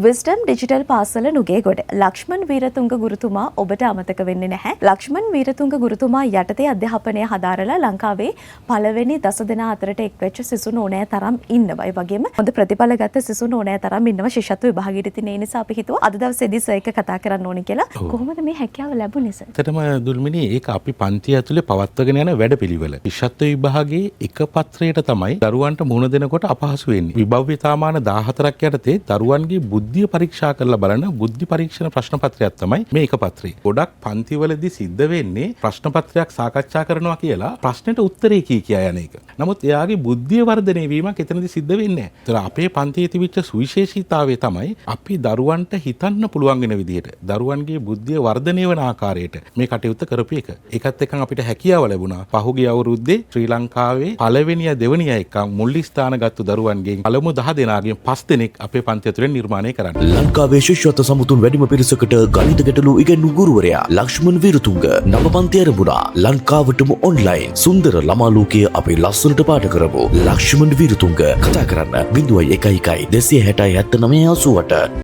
Wisdom digital පාසල Nugegoda Lakshman Weerathunga ගුරුතුමා ඔබට අමතක වෙන්නේ නැහැ. ලක්ෂ්මන් වීරතුංග ගුරුතුමා යටතේ අධ්‍යාපනය හදාරලා ලංකාවේ පළවෙනි දසදෙනා අතරට එක්වෙච්ච සිසුන් ඕනෑ තරම් ඉන්නවා. ඒ වගේම හොඳ ප්‍රතිඵල ගත්ත සිසුන් ඕනෑ තරම් ඉන්නවා ශිෂ්‍යත්ව විභාගයට. ඉතින් ඒ නිසා අපි හිතුවා අද දවසේදී සර් එක කතා කරන්න ඕනි කියලා. කොහොමද මේ හැකියාව ලැබුණේ සර්? ඇත්තටම දුල්මිනි ඒක අපි පන්තිය ඇතුලේ පවත්වාගෙන යන වැඩපිළිවෙල. ශිෂ්‍යත්ව විභාගයේ එක පත්‍රයට තමයි දරුවන්ට මුහුණ දෙනකොට අපහසු වෙන්නේ. විභව්‍යතාමාන 14ක් යටතේ දරුවන්ගේ බුද්ධිය පරීක්ෂා කරලා බලන බුද්ධි පරීක්ෂණ ප්‍රශ්න පත්‍රයක් තමයි මේ එක පත්‍රය. ගොඩක් පන්තිවලදී සිද්ධ වෙන්නේ ප්‍රශ්න පත්‍රයක් සාකච්ඡා කරනවා කියලා ප්‍රශ්නෙට උත්තරේ කියා යන එක. නමුත් එයාගේ බුද්ධිය වර්ධනය වීමක් එතනදී සිද්ධ වෙන්නේ නැහැ. ඒතර අපේ පන්තියේ තිබිච්ච සුවිශේෂීතාවය තමයි අපි දරුවන්ට හිතන්න පුළුවන් වෙන විදිහට දරුවන්ගේ බුද්ධිය වර්ධනය වෙන ආකාරයට මේ කටයුත්ත කරපු එක. ඒකත් එක්කම අපිට හැකියාව ලැබුණා. පහුගිය අවුරුද්දේ ශ්‍රී ලංකාවේ පළවෙනිය දෙවෙනිය එක මුල් ස්ථාන ගත්තු දරුවන්ගෙන් පළමු 10 දෙනාගෙන් 5 දෙනෙක් අපේ පන්තිය තුළින් නිර්මාණය කරන්න. ලංකාවේ ශිෂ්‍යත්ව සමුතුන් වැඩිම පිරිසකට ගණිත ගැටලු ඉගෙනු ගුරුවරයා ලක්ෂ්මන් වීරතුංග නව පන්ති ආරම්භුණා. ලංකාවටම ඔන්ලයින් සුන්දර ළමා ලෝකයේ අපේ ලස්සනට පාඩ කරමු. ලක්ෂ්මන් වීරතුංග කතා කරන්න 011260 7988